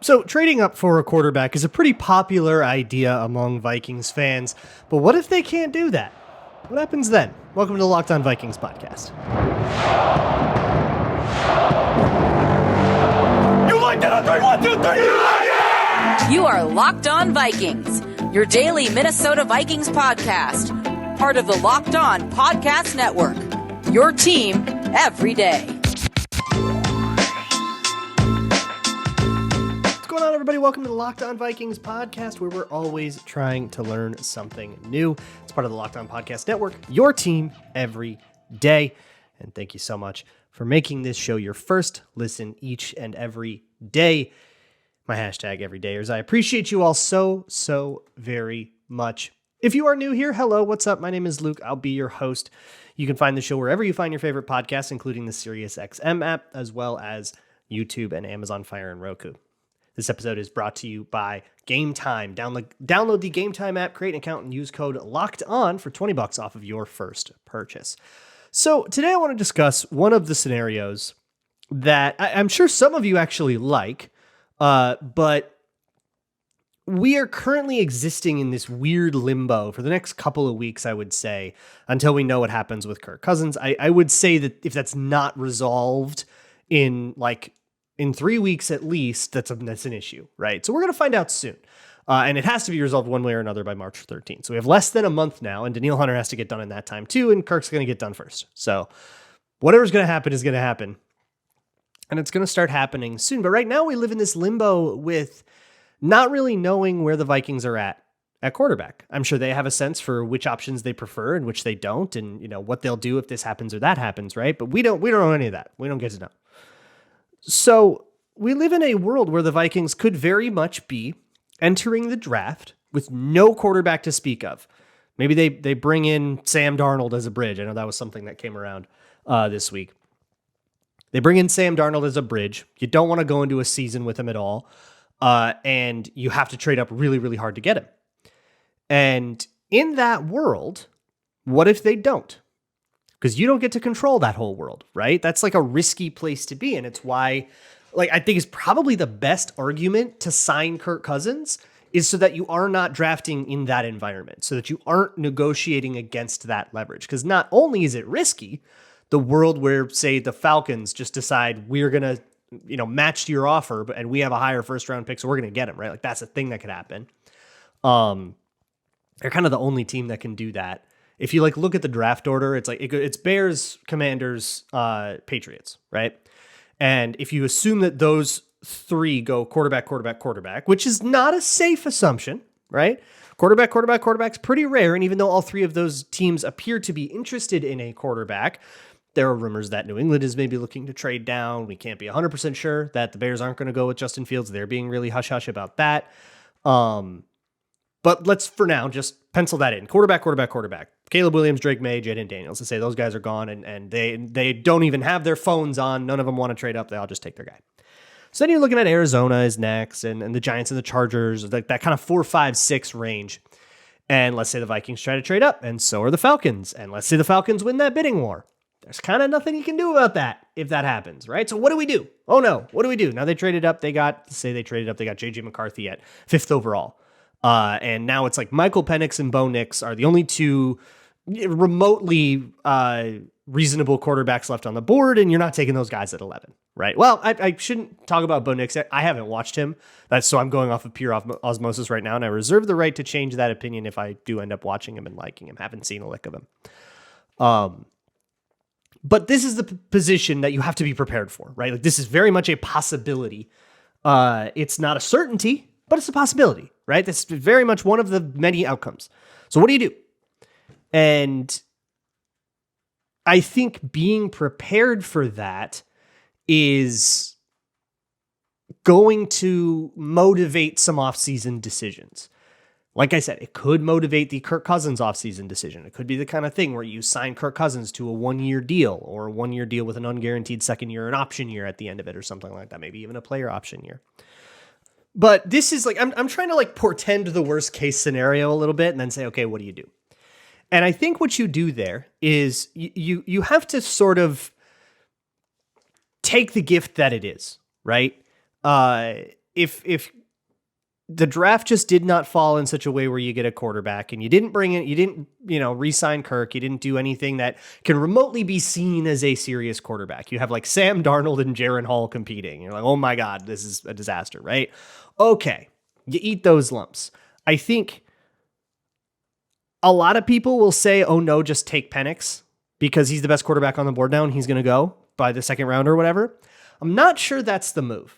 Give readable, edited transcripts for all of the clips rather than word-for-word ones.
So trading up for a quarterback is a pretty popular idea among Vikings fans, but what if they can't do that? What happens then? Welcome to the Locked On Vikings podcast. You like that? 3, 1, 2, 3. You like it? You are Locked On Vikings, your daily Minnesota Vikings podcast, part of the Locked On Podcast Network. Your team every day. What's going on, everybody? Welcome to the Locked On Vikings podcast, where we're always trying to learn something new. It's part of the Locked On Podcast Network, your team every day. And thank you so much for making this show your first listen each and every day. My hashtag everydayers. I appreciate you all so very much. If you are new here, hello, what's up? My name is Luke. I'll be your host. You can find the show wherever you find your favorite podcasts, including the SiriusXM app, as well as YouTube and Amazon Fire and Roku. This episode is brought to you by Gametime. Download the Gametime app, create an account, and use code LOCKEDON for $20 off of your first purchase. So today I want to discuss one of the scenarios that I'm sure some of you actually like, but we are currently existing in this weird limbo for the next couple of weeks, I would say, until we know what happens with Kirk Cousins. I would say that if that's not resolved in 3 weeks at least, that's an issue, right? So we're going to find out soon. And it has to be resolved one way or another by March 13th. So we have less than a month now, and Danielle Hunter has to get done in that time too, and Kirk's going to get done first. So whatever's going to happen is going to happen. And it's going to start happening soon. But right now we live in this limbo with not really knowing where the Vikings are at quarterback. I'm sure they have a sense for which options they prefer and which they don't, and what they'll do if this happens or that happens, right? But we don't know any of that. We don't get to know. So we live in a world where the Vikings could very much be entering the draft with no quarterback to speak of. Maybe they bring in Sam Darnold as a bridge. I know that was something that came around this week. They bring in Sam Darnold as a bridge. You don't want to go into a season with him at all. And you have to trade up really, really hard to get him. And in that world, what if they don't? Because you don't get to control that whole world, right? That's like a risky place to be. And it's why, I think it's probably the best argument to sign Kirk Cousins is so that you are not drafting in that environment, so that you aren't negotiating against that leverage. Because not only is it risky, the world where, say, the Falcons just decide we're going to, match your offer, and we have a higher first round pick, so we're going to get him, right? That's a thing that could happen. They're kind of the only team that can do that. If you look at the draft order, it's Bears, Commanders, Patriots, right? And if you assume that those three go quarterback, which is not a safe assumption, right? Quarterback's pretty rare. And even though all three of those teams appear to be interested in a quarterback, there are rumors that New England is maybe looking to trade down. We can't be 100% sure that the Bears aren't going to go with Justin Fields. They're being really hush-hush about that. But let's, for now, just pencil that in. Quarterback. Caleb Williams, Drake May, Jaden Daniels. To say those guys are gone, and they don't even have their phones on. None of them want to trade up. They all just take their guy. So then you're looking at Arizona is next, and the Giants and the Chargers, that kind of 4, 5, 6 range. And let's say the Vikings try to trade up, and so are the Falcons. And let's say the Falcons win that bidding war. There's kind of nothing you can do about that if that happens, right? So what do we do? Oh no, what do we do? Now they traded up. They got J.J. McCarthy at 5th overall. And now it's Michael Penix and Bo Nix are the only two remotely reasonable quarterbacks left on the board, and you're not taking those guys at 11, right? Well, I shouldn't talk about Bo Nix. I haven't watched him. So I'm going off of pure osmosis right now, and I reserve the right to change that opinion if I do end up watching him and liking him. Haven't seen a lick of him. But this is the position that you have to be prepared for, right? This is very much a possibility. It's not a certainty, but it's a possibility, right? That's very much one of the many outcomes. So what do you do? And I think being prepared for that is going to motivate some offseason decisions. Like I said, it could motivate the Kirk Cousins offseason decision. It could be the kind of thing where you sign Kirk Cousins to a 1-year deal, or a 1-year deal with an unguaranteed second year, an option year at the end of it, or something like that. Maybe even a player option year. But this is I'm trying to portend the worst case scenario a little bit and then say, okay, what do you do? And I think what you do there is you have to sort of take the gift that it is, right? if the draft just did not fall in such a way where you get a quarterback and you didn't re-sign Kirk, you didn't do anything that can remotely be seen as a serious quarterback. You have like Sam Darnold and Jaren Hall competing. You're like, oh my God, this is a disaster, right? Okay, you eat those lumps. I think a lot of people will say, oh no, just take Penix because he's the best quarterback on the board now and he's going to go by the second round or whatever. I'm not sure that's the move.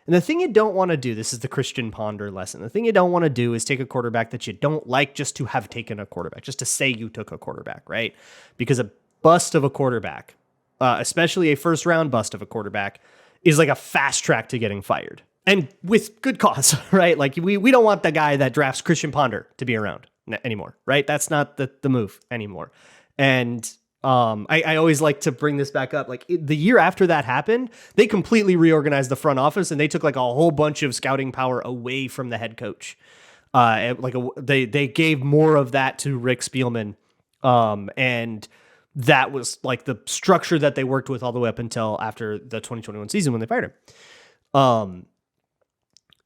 And the thing you don't want to do, this is the Christian Ponder lesson. The thing you don't want to do is take a quarterback that you don't like just to have taken a quarterback, just to say you took a quarterback, right? Because a bust of a quarterback, especially a first round bust of a quarterback, is like a fast track to getting fired. And with good cause, right? Like we don't want the guy that drafts Christian Ponder to be around anymore, right? That's not the move anymore. And I always like to bring this back up. Like the year after that happened, they completely reorganized the front office and they took like a whole bunch of scouting power away from the head coach. They gave more of that to Rick Spielman. And that was like the structure that they worked with all the way up until after the 2021 season when they fired him.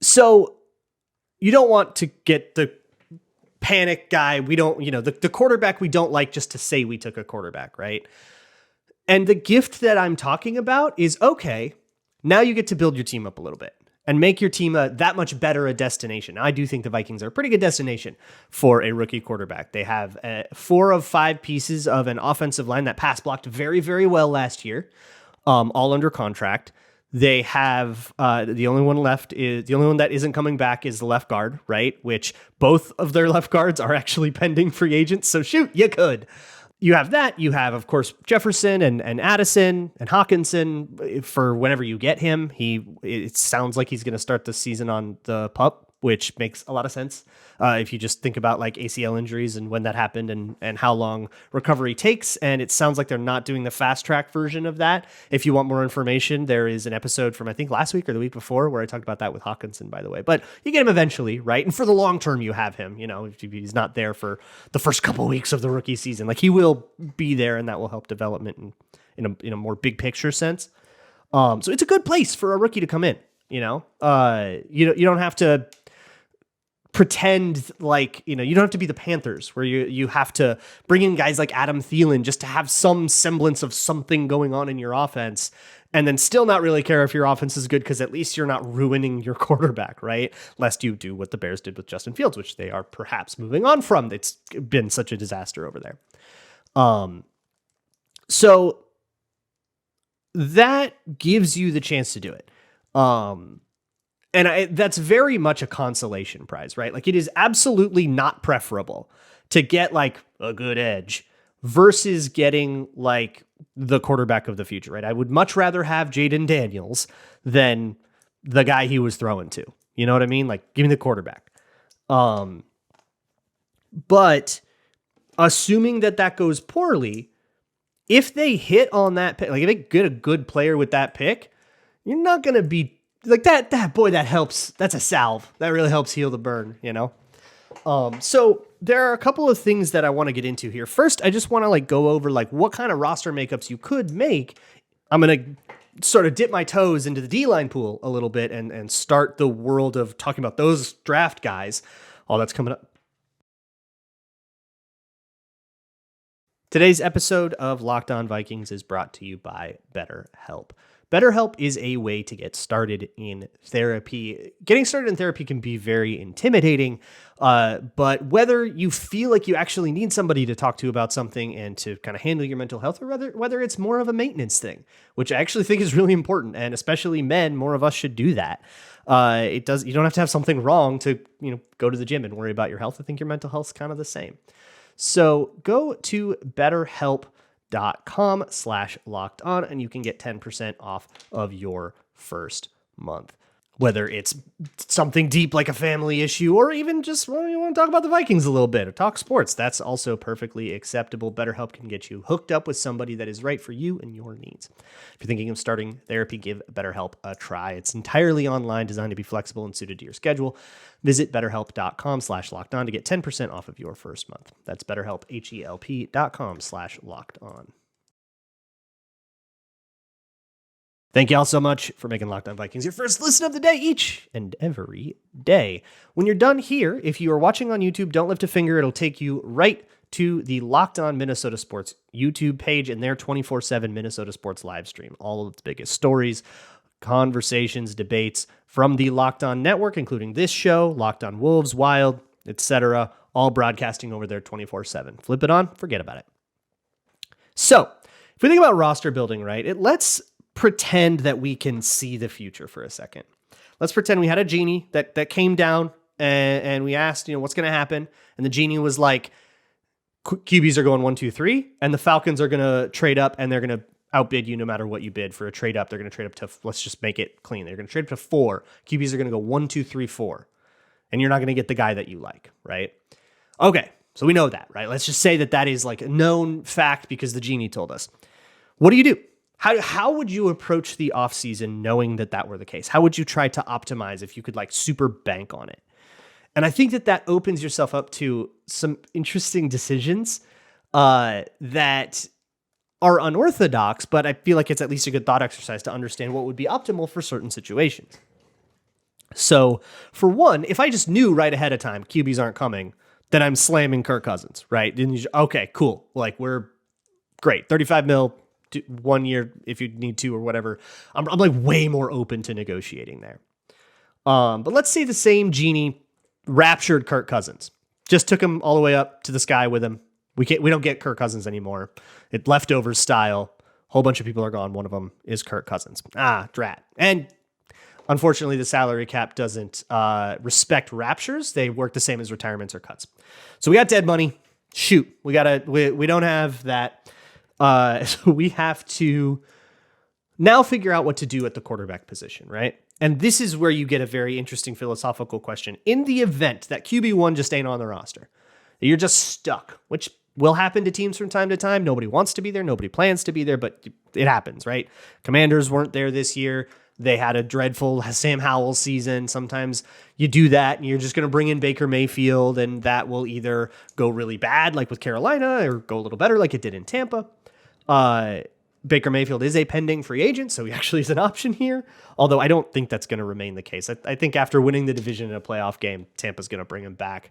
So you don't want to get the panic guy. We don't, the quarterback we don't like just to say we took a quarterback, right? And the gift that I'm talking about is, okay, now you get to build your team up a little bit and make your team that much better a destination. Now, I do think the Vikings are a pretty good destination for a rookie quarterback. They have 4 of 5 pieces of an offensive line that pass blocked very, very well last year, all under contract. They have the only one that isn't coming back is the left guard, right? Which both of their left guards are actually pending free agents. So shoot, you could. You have that. You have, of course, Jefferson and Addison and Hawkinson for whenever you get him. It sounds like he's going to start the season on the PUP, which makes a lot of sense. If you just think about like ACL injuries and when that happened and how long recovery takes. And it sounds like they're not doing the fast track version of that. If you want more information, there is an episode from, I think last week or the week before where I talked about that with Hawkinson, by the way, but you get him eventually, right? And for the long term, you have him, if he's not there for the first couple of weeks of the rookie season, like he will be there and that will help development in a more big picture sense. So it's a good place for a rookie to come in, you don't have to pretend like, you don't have to be the Panthers where you have to bring in guys like Adam Thielen just to have some semblance of something going on in your offense and then still not really care if your offense is good because at least you're not ruining your quarterback, right? Lest you do what the Bears did with Justin Fields, which they are perhaps moving on from. It's been such a disaster over there. So that gives you the chance to do it. And that's very much a consolation prize, right? Like it is absolutely not preferable to get like a good edge versus getting like the quarterback of the future, right? I would much rather have Jaden Daniels than the guy he was throwing to. You know what I mean? Like give me the quarterback. But assuming that goes poorly, if they hit on that pick, like if they get a good player with that pick, you're not going to be like that helps. That's a salve. That really helps heal the burn, So there are a couple of things that I want to get into here. First, I just want to like go over like what kind of roster makeups you could make. I'm going to sort of dip my toes into the D-line pool a little bit and start the world of talking about those draft guys. All that's coming up. Today's episode of Locked On Vikings is brought to you by BetterHelp. BetterHelp is a way to get started in therapy. Getting started in therapy can be very intimidating, but whether you feel like you actually need somebody to talk to about something and to kind of handle your mental health, or whether it's more of a maintenance thing, which I actually think is really important, and especially men, more of us should do that. You don't have to have something wrong to go to the gym and worry about your health. I think your mental health's kind of the same. So go to BetterHelp.com/lockedon and you can get 10% off of your first month. Whether it's something deep like a family issue or even just you want to talk about the Vikings a little bit or talk sports, that's also perfectly acceptable. BetterHelp can get you hooked up with somebody that is right for you and your needs. If you're thinking of starting therapy, give BetterHelp a try. It's entirely online, designed to be flexible and suited to your schedule. Visit BetterHelp.com/lockedon to get 10% off of your first month. That's BetterHelp, HELP.com/lockedon. Thank you all so much for making Locked On Vikings your first listen of the day each and every day. When you're done here, if you are watching on YouTube, don't lift a finger. It'll take you right to the Locked On Minnesota Sports YouTube page and their 24/7 Minnesota Sports live stream. All of its biggest stories, conversations, debates from the Locked On Network, including this show, Locked On Wolves, Wild, etc., all broadcasting over there 24/7. Flip it on, forget about it. So, if we think about roster building, right, let's pretend that we can see the future for a second. Let's pretend we had a genie that came down and we asked, what's going to happen? And the genie was like, QBs are going 1, 2, 3, and the Falcons are going to trade up and they're going to outbid you no matter what you bid for a trade up. They're going to trade up to, let's just make it clean. They're going to trade up to 4. QBs are going to go 1, 2, 3, 4. And you're not going to get the guy that you like, right? Okay, so we know that, right? Let's just say that is like a known fact because the genie told us. What do you do? How would you approach the offseason knowing that were the case? How would you try to optimize if you could like super bank on it? And I think that opens yourself up to some interesting decisions that are unorthodox, but I feel like it's at least a good thought exercise to understand what would be optimal for certain situations. So for one, if I just knew right ahead of time QBs aren't coming, then I'm slamming Kirk Cousins, right? Okay, cool. Like we're great. 35 mil. 1 year if you need to or whatever. I'm like way more open to negotiating there. But let's say the same genie raptured Kirk Cousins, just took him all the way up to the sky with him. We don't get Kirk Cousins anymore. It leftovers style. Whole bunch of people are gone. One of them is Kirk Cousins. Drat. And unfortunately, the salary cap doesn't respect raptures. They work the same as retirements or cuts. So we got dead money. Shoot, we don't have that. So we have to now figure out what to do at the quarterback position, right? And this is where you get a very interesting philosophical question. In the event that QB1 just ain't on the roster, you're just stuck, which will happen to teams from time to time. Nobody wants to be there. Nobody plans to be there, but it happens, right? Commanders weren't there this year. They had a dreadful Sam Howell season. Sometimes you do that and you're just going to bring in Baker Mayfield and that will either go really bad like with Carolina or go a little better like it did in Tampa. Baker Mayfield is a pending free agent, so he actually is an option here. Although I don't think that's going to remain the case. I think after winning the division in a playoff game, Tampa's going to bring him back.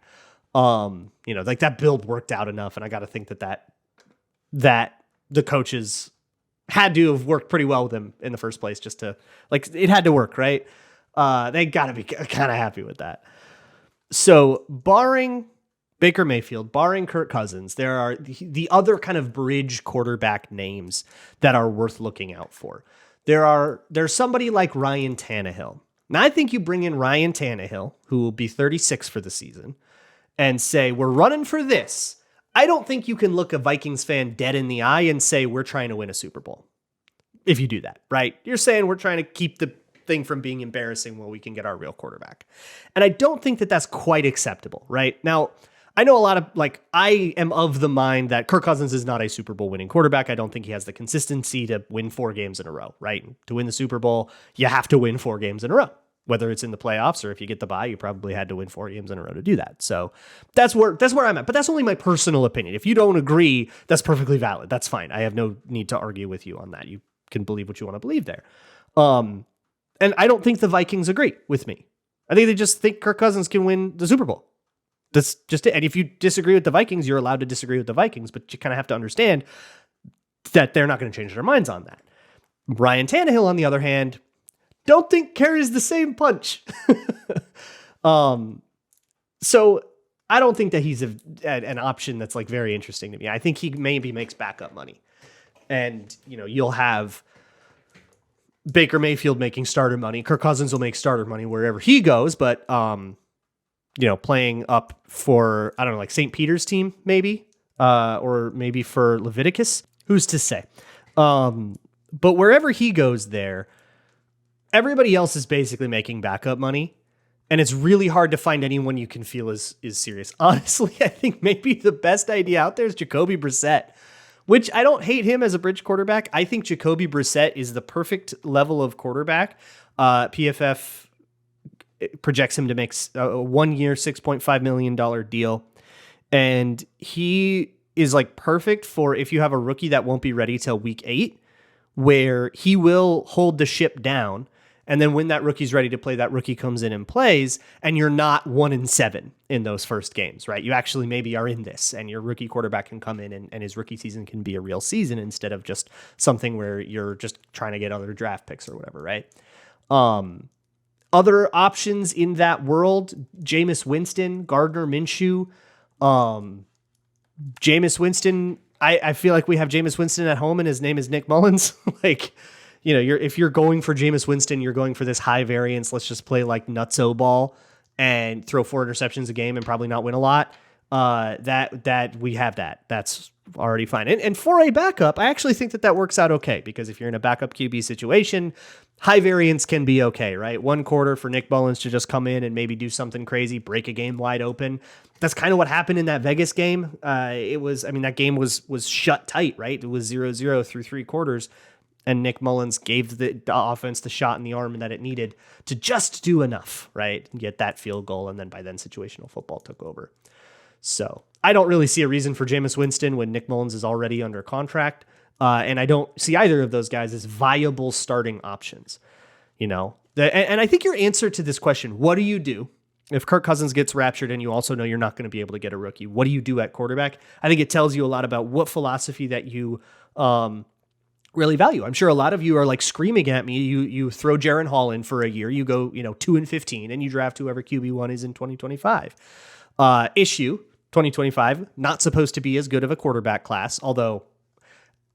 Like that build worked out enough, and I got to think that the coaches had to have worked pretty well with him in the first place, just to like it had to work, right? They got to be kind of happy with that. So barring Baker Mayfield, barring Kirk Cousins, there are the other kind of bridge quarterback names that are worth looking out for. There's somebody like Ryan Tannehill. Now, I think you bring in Ryan Tannehill, who will be 36 for the season, and say, we're running for this. I don't think you can look a Vikings fan dead in the eye and say, we're trying to win a Super Bowl. If you do that, right? You're saying we're trying to keep the thing from being embarrassing while we can get our real quarterback. And I don't think that's quite acceptable, right? Now, I know a lot of, I am of the mind that Kirk Cousins is not a Super Bowl winning quarterback. I don't think he has the consistency to win 4 games in a row, right? To win the Super Bowl, you have to win 4 games in a row. Whether it's in the playoffs or if you get the bye, you probably had to win 4 games in a row to do that. So that's where I'm at. But that's only my personal opinion. If you don't agree, that's perfectly valid. That's fine. I have no need to argue with you on that. You can believe what you want to believe there. And I don't think the Vikings agree with me. I think they just think Kirk Cousins can win the Super Bowl. That's just it. And if you disagree with the Vikings, you're allowed to disagree with the Vikings, but you kind of have to understand that they're not going to change their minds on that. Ryan Tannehill, on the other hand, don't think carries the same punch. So I don't think that he's an option that's very interesting to me. I think he maybe makes backup money. And, you'll have Baker Mayfield making starter money. Kirk Cousins will make starter money wherever he goes, but playing up for, I don't know, St. Peter's team, maybe, or maybe for Leviticus. Who's to say? But wherever he goes there, everybody else is basically making backup money. And it's really hard to find anyone you can feel is serious. Honestly, I think maybe the best idea out there is Jacoby Brissett, which I don't hate him as a bridge quarterback. I think Jacoby Brissett is the perfect level of quarterback. PFF projects him to make a 1 year, $6.5 million deal. And he is perfect for if you have a rookie that won't be ready till week 8, where he will hold the ship down. And then when that rookie's ready to play, that rookie comes in and plays, and you're not 1-7 in those first games, right? You actually maybe are in this, and your rookie quarterback can come in and his rookie season can be a real season instead of just something where you're just trying to get other draft picks or whatever, right? Other options in that world, Jameis Winston, Gardner Minshew. Jameis Winston, I feel like we have Jameis Winston at home and his name is Nick Mullins. Like, if you're going for Jameis Winston, you're going for this high variance. Let's just play like nutso ball and throw 4 interceptions a game and probably not win a lot. That we have that. That's already fine. And for a backup, I actually think that works out okay, because if you're in a backup QB situation, high variance can be okay, right? 1 quarter for Nick Mullins to just come in and maybe do something crazy, break a game wide open. That's kind of what happened in that Vegas game. That game was shut tight, right? It was 0-0 through 3 quarters. And Nick Mullins gave the offense the shot in the arm that it needed to just do enough, right? And get that field goal. And then by then situational football took over. So I don't really see a reason for Jameis Winston when Nick Mullins is already under contract. And I don't see either of those guys as viable starting options. And I think your answer to this question, what do you do if Kirk Cousins gets raptured and you also know you're not going to be able to get a rookie? What do you do at quarterback? I think it tells you a lot about what philosophy that you really value. I'm sure a lot of you are like screaming at me. You throw Jaron Hall in for a year, you go 2-15, and you draft whoever QB1 is in 2025. Issue 2025, not supposed to be as good of a quarterback class, although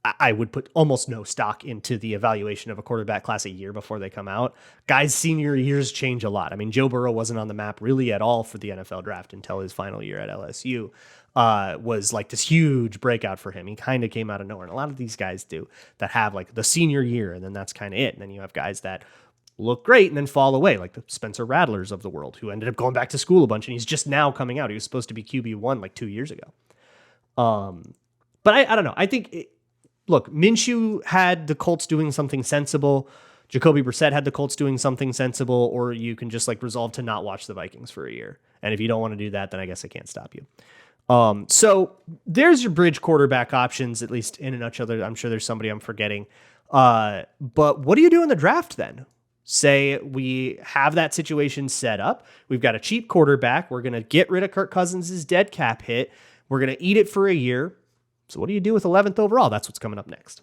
I would put almost no stock into the evaluation of a quarterback class a year before they come out. Guys' senior years change a lot. I mean, Joe Burrow wasn't on the map really at all for the NFL draft until his final year at LSU. Was like this huge breakout for him. He kind of came out of nowhere. And a lot of these guys do that have like the senior year, and then that's kind of it. And then you have guys that look great and then fall away, like the Spencer Rattlers of the world, who ended up going back to school a bunch, and he's just now coming out. He was supposed to be QB1 like 2 years ago. But I don't know. I think, look, Minshew had the Colts doing something sensible. Jacoby Brissett had the Colts doing something sensible, or you can just like resolve to not watch the Vikings for a year. And if you don't want to do that, then I guess I can't stop you. So there's your bridge quarterback options, at least in a nutshell. I'm sure there's somebody I'm forgetting. But what do you do in the draft then? Say we have that situation set up. We've got a cheap quarterback. We're going to get rid of Kirk Cousins' dead cap hit. We're going to eat it for a year. So what do you do with 11th overall? That's what's coming up next.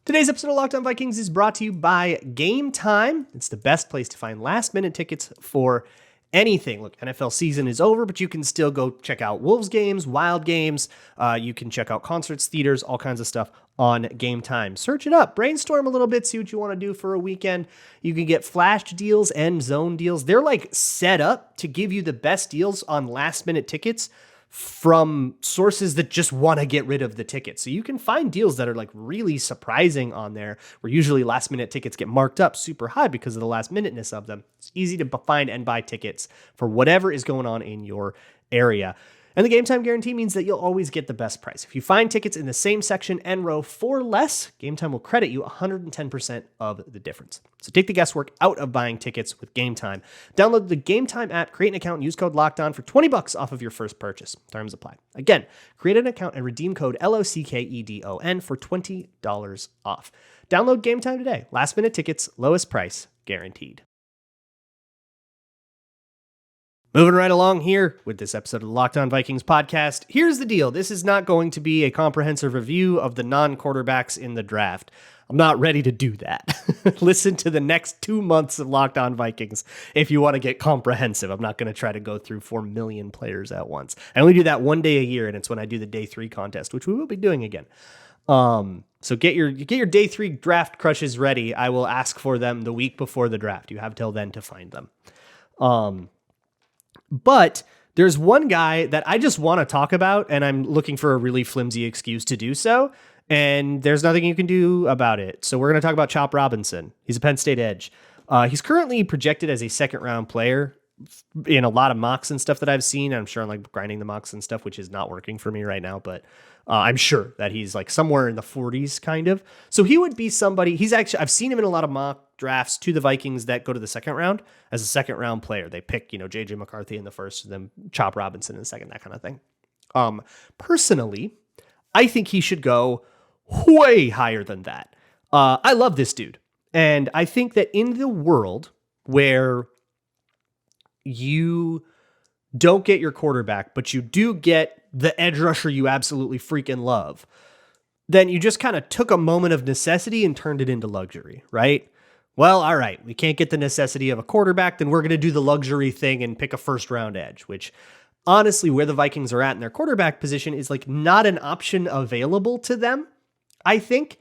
Today's episode of Locked On Vikings is brought to you by Gametime. It's the best place to find last-minute tickets for anything. Look, NFL season is over, but you can still go check out Wolves games, Wild games. You can check out concerts, theaters, all kinds of stuff on Gametime. Search it up, brainstorm a little bit, see what you want to do for a weekend. You can get flash deals and zone deals. They're like set up to give you the best deals on last-minute tickets from sources that just want to get rid of the tickets. So you can find deals that are like really surprising on there, where usually last minute tickets get marked up super high because of the last minuteness of them. It's easy to find and buy tickets for whatever is going on in your area. And the Gametime guarantee means that you'll always get the best price. If you find tickets in the same section and row for less, Gametime will credit you 110% of the difference. So take the guesswork out of buying tickets with Gametime. Download the Gametime app, create an account, and use code LOCKEDON for $20 off of your first purchase. Terms apply. Again, create an account and redeem code LOCKEDON for $20 off. Download Gametime today. Last minute tickets, lowest price, guaranteed. Moving right along here with this episode of the Locked On Vikings podcast. Here's the deal. This is not going to be a comprehensive review of the non-quarterbacks in the draft. I'm not ready to do that. Listen to the next 2 months of Locked On Vikings if you want to get comprehensive. I'm not going to try to go through 4 million players at once. I only do that one day a year, and it's when I do the day 3 contest, which we will be doing again. So get your day 3 draft crushes ready. I will ask for them the week before the draft. You have till then to find them. But there's one guy that I just want to talk about, and I'm looking for a really flimsy excuse to do so, and there's nothing you can do about it. So we're going to talk about Chop Robinson. He's a Penn State edge. He's currently projected as a second-round player in a lot of mocks and stuff that I've seen. I'm sure I'm like grinding the mocks and stuff, which is not working for me right now, but I'm sure that he's like somewhere in the 40s kind of. So he would be somebody, I've seen him in a lot of mock drafts to the Vikings that go to the second round as a second round player. They pick, JJ McCarthy in the first, and then Chop Robinson in the second, that kind of thing. Personally, I think he should go way higher than that. I love this dude. And I think that in the world where you don't get your quarterback, but you do get the edge rusher you absolutely freaking love, then you just kind of took a moment of necessity and turned it into luxury, right? Well, all right, we can't get the necessity of a quarterback, then we're going to do the luxury thing and pick a first round edge, which honestly, where the Vikings are at in their quarterback position is like not an option available to them, I think,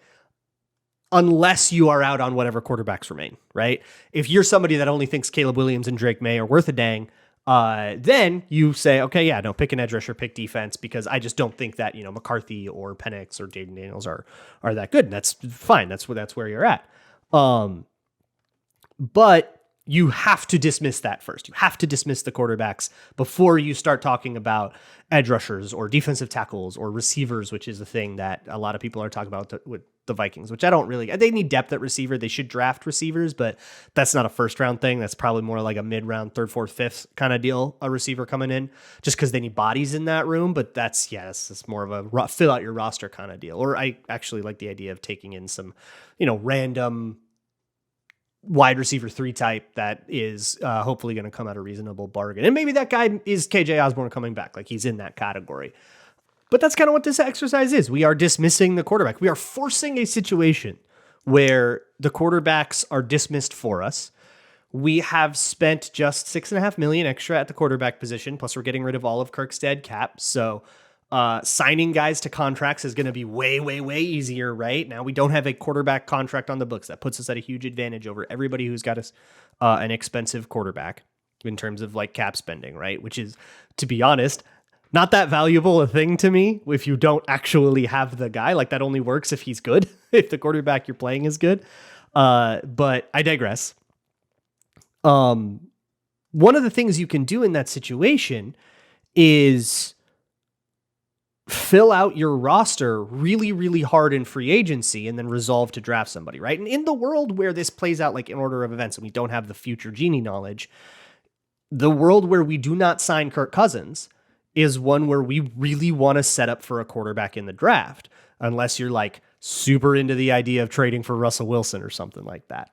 unless you are out on whatever quarterbacks remain, right? If you're somebody that only thinks Caleb Williams and Drake May are worth a dang, then you say, okay, yeah, no, pick an edge rusher, pick defense, because I just don't think that, McCarthy or Penix or Jaden Daniels are that good. And that's fine. That's where you're at. But you have to dismiss that first. You have to dismiss the quarterbacks before you start talking about edge rushers or defensive tackles or receivers, which is the thing that a lot of people are talking about with the Vikings, which I don't really, they need depth at receiver. They should draft receivers, but that's not a first round thing. That's probably more like a mid round, third, fourth, fifth kind of deal, a receiver coming in just because they need bodies in that room. But that's more of a fill out your roster kind of deal. Or I actually like the idea of taking in some, random wide receiver 3 type that is hopefully going to come at a reasonable bargain. And maybe that guy is KJ Osborne coming back. Like he's in that category. But that's kind of what this exercise is. We are dismissing the quarterback. We are forcing a situation where the quarterbacks are dismissed for us. We have spent just $6.5 million extra at the quarterback position. Plus we're getting rid of all of Kirk's dead cap. So signing guys to contracts is going to be way, way, way easier right now. We don't have a quarterback contract on the books. That puts us at a huge advantage over everybody who's got us an expensive quarterback in terms of like cap spending, right? Which is, to be honest, not that valuable a thing to me if you don't actually have the guy. Like that only works if he's good, if the quarterback you're playing is good. But I digress. One of the things you can do in that situation is fill out your roster really, really hard in free agency and then resolve to draft somebody, right? And in the world where this plays out like in order of events and we don't have the future genie knowledge, the world where we do not sign Kirk Cousins is one where we really want to set up for a quarterback in the draft, unless you're like super into the idea of trading for Russell Wilson or something like that.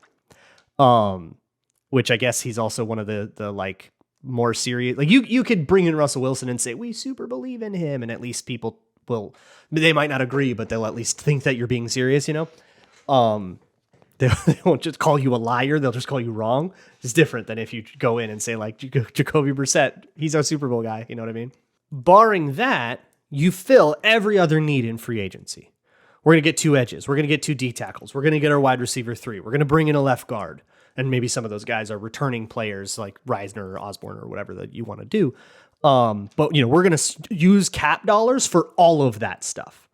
Which I guess he's also one of the like more serious, like you could bring in Russell Wilson and say, we super believe in him. And at least people they might not agree, but they'll at least think that you're being serious, They won't just call you a liar. They'll just call you wrong. It's different than if you go in and say like Jacoby Brissett, he's our Super Bowl guy. You know what I mean? Barring that, you fill every other need in free agency. We're going to get 2 edges. We're going to get 2 D tackles. We're going to get our wide receiver 3. We're going to bring in a left guard. And maybe some of those guys are returning players like Reisner or Osborne or whatever that you want to do. But we're going to use cap dollars for all of that stuff.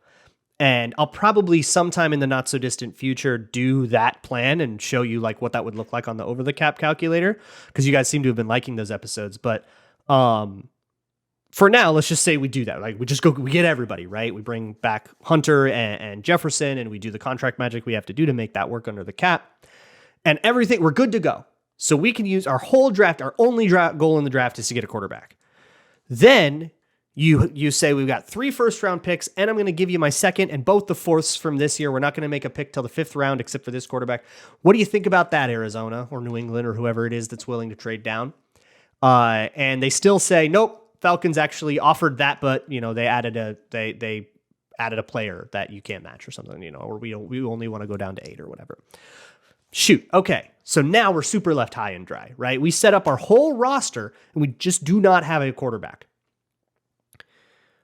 And I'll probably sometime in the not so distant future do that plan and show you like what that would look like on the over the cap calculator, because you guys seem to have been liking those episodes. But for now, let's just say we do that. Like we get everybody, right? We bring back Hunter and Jefferson and we do the contract magic we have to do to make that work under the cap. And everything, we're good to go. So we can use our whole draft. Our only goal in the draft is to get a quarterback. Then you say we've got 3 first-round picks, and I'm going to give you my second and both the fourths from this year. We're not going to make a pick till the 5th round, except for this quarterback. What do you think about that, Arizona or New England or whoever it is that's willing to trade down? And they still say, nope, Falcons actually offered that, but they added a player that you can't match or something, or we only want to go down to 8 or whatever. Shoot. Okay. So now we're super left high and dry, right? We set up our whole roster and we just do not have a quarterback.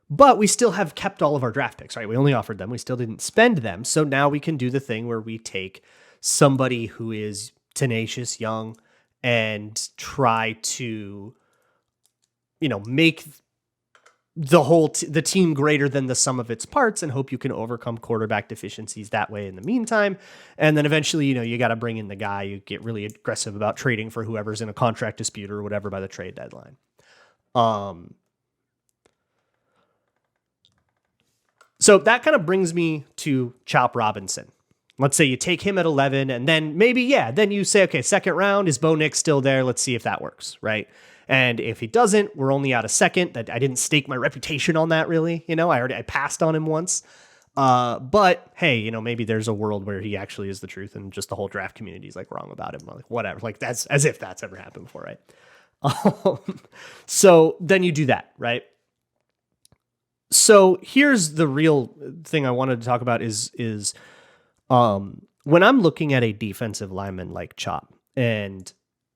But we still have kept all of our draft picks, right? We only offered them. We still didn't spend them. So now we can do the thing where we take somebody who is tenacious, young, and try to, make the team greater than the sum of its parts and hope you can overcome quarterback deficiencies that way in the meantime. And then eventually, you got to bring in the guy. You get really aggressive about trading for whoever's in a contract dispute or whatever by the trade deadline. So that kind of brings me to Chop Robinson. Let's say you take him at 11, and then maybe, then you say, okay, second round, is Bo Nix still there? Let's see if that works, right? And if he doesn't, we're only out a second. That I didn't stake my reputation on that, really. I passed on him once. But hey, maybe there's a world where he actually is the truth, and just the whole draft community is like wrong about him. Like whatever, like that's as if that's ever happened before, right? So then you do that, right? So here's the real thing I wanted to talk about is when I'm looking at a defensive lineman like Chop, and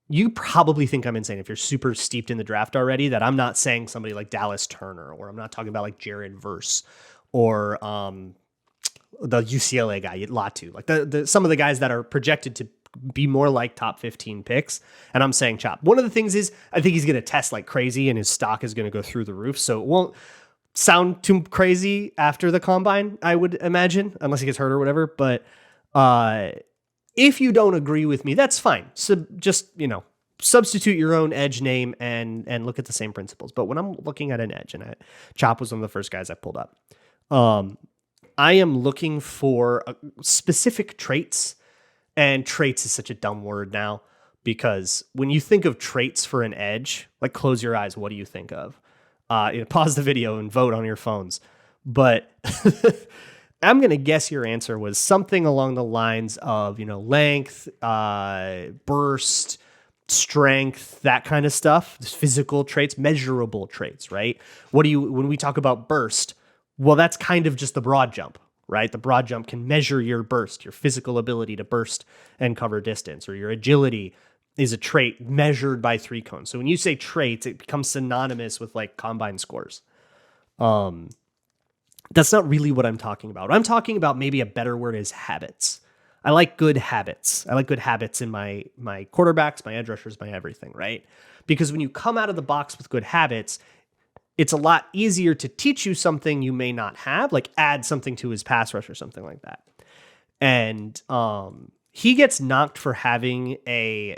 you probably think I'm insane if you're super steeped in the draft already, that I'm not saying somebody like Dallas Turner, or I'm not talking about like Jared Verse, or the UCLA guy, Latu, like the some of the guys that are projected to be more like top 15 picks. And I'm saying Chop. One of the things is I think he's going to test like crazy, and his stock is going to go through the roof. So it won't sound too crazy after the combine, I would imagine, unless he gets hurt or whatever. But if you don't agree with me, that's fine. So just, substitute your own edge name and look at the same principles. But when I'm looking at an edge, and Chop was one of the first guys I pulled up, I am looking for specific traits. And traits is such a dumb word now, because when you think of traits for an edge, like close your eyes, what do you think of? Pause the video and vote on your phones. But I'm going to guess your answer was something along the lines of, length, burst, strength, that kind of stuff. Physical traits, measurable traits, right? When we talk about burst, well, that's kind of just the broad jump, right? The broad jump can measure your burst, your physical ability to burst and cover distance, or your agility is a trait measured by 3 cones. So when you say traits, it becomes synonymous with like combine scores. That's not really what I'm talking about. What I'm talking about, maybe a better word, is habits. I like good habits. I like good habits in my quarterbacks, my edge rushers, my everything, right? Because when you come out of the box with good habits, it's a lot easier to teach you something you may not have, like add something to his pass rush or something like that. And he gets knocked for having a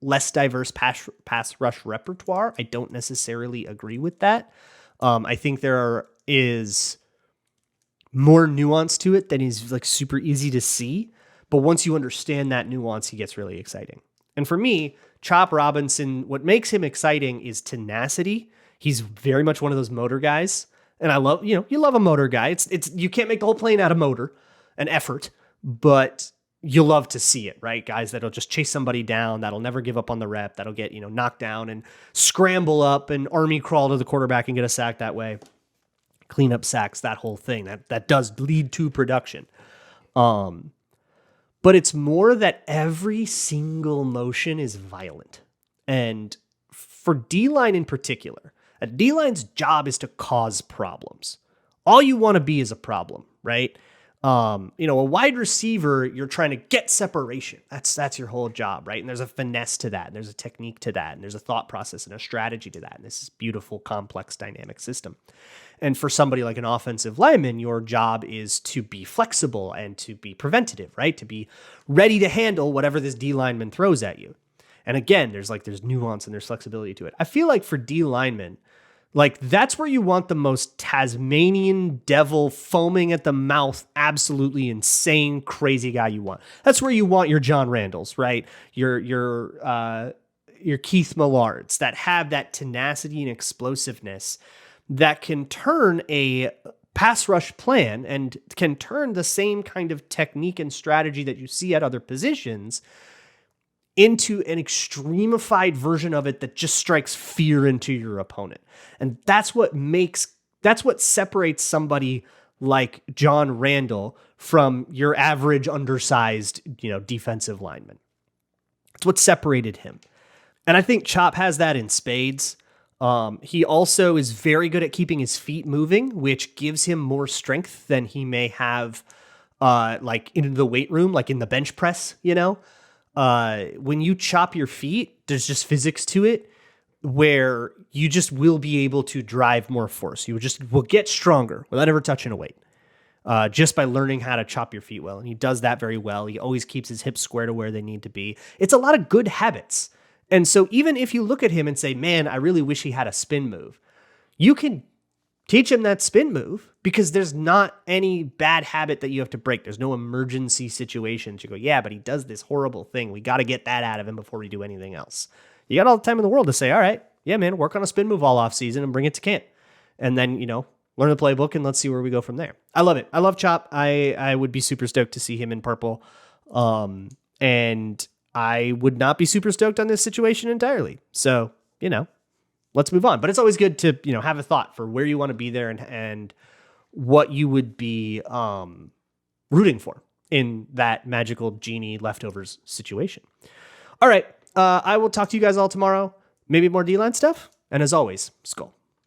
less diverse pass rush repertoire. I don't necessarily agree with that. I think there is more nuance to it than is like super easy to see. But once you understand that nuance, he gets really exciting. And for me, Chop Robinson, what makes him exciting is tenacity. He's very much one of those motor guys. And I love, you love a motor guy. It's you can't make the whole plane out of motor and effort, but you love to see it, right? Guys that'll just chase somebody down, that'll never give up on the rep, that'll get, knocked down and scramble up and army crawl to the quarterback and get a sack that way. Clean up sacks, that whole thing. That does lead to production. But it's more that every single motion is violent. And for D-line in particular, a D-line's job is to cause problems. All you want to be is a problem, right? A wide receiver, you're trying to get separation. That's your whole job, right? And there's a finesse to that, and there's a technique to that, and there's a thought process and a strategy to that. And this is beautiful, complex, dynamic system. And for somebody like an offensive lineman, your job is to be flexible and to be preventative, right? To be ready to handle whatever this D lineman throws at you. And again, there's nuance and there's flexibility to it. I feel like for D linemen, that's where you want the most Tasmanian devil foaming at the mouth, absolutely insane, crazy guy you want. That's where you want your John Randalls, right? Your Keith Millards that have that tenacity and explosiveness that can turn a pass rush plan and can turn the same kind of technique and strategy that you see at other positions into an extremified version of it that just strikes fear into your opponent. And that's what separates somebody like John Randall from your average undersized, defensive lineman. It's what separated him. And I think Chop has that in spades. He also is very good at keeping his feet moving, which gives him more strength than he may have, in the weight room, like in the bench press, when you chop your feet, there's just physics to it where you just will be able to drive more force. You will get stronger without ever touching a weight, just by learning how to chop your feet well. And he does that very well. He always keeps his hips square to where they need to be. It's a lot of good habits. And so even if you look at him and say, man, I really wish he had a spin move, you can Teach him that spin move, because there's not any bad habit that you have to break. There's no emergency situations. You go, yeah, but he does this horrible thing. We got to get that out of him before we do anything else. You got all the time in the world to say, all right, yeah, man, work on a spin move all off season and bring it to camp. And then, learn the playbook and let's see where we go from there. I love it. I love Chop. I would be super stoked to see him in purple. And I would not be super stoked on this situation entirely. So, let's move on. But it's always good to, have a thought for where you want to be there and what you would be rooting for in that magical genie leftovers situation. All right. I will talk to you guys all tomorrow. Maybe more D-line stuff. And as always, Skull.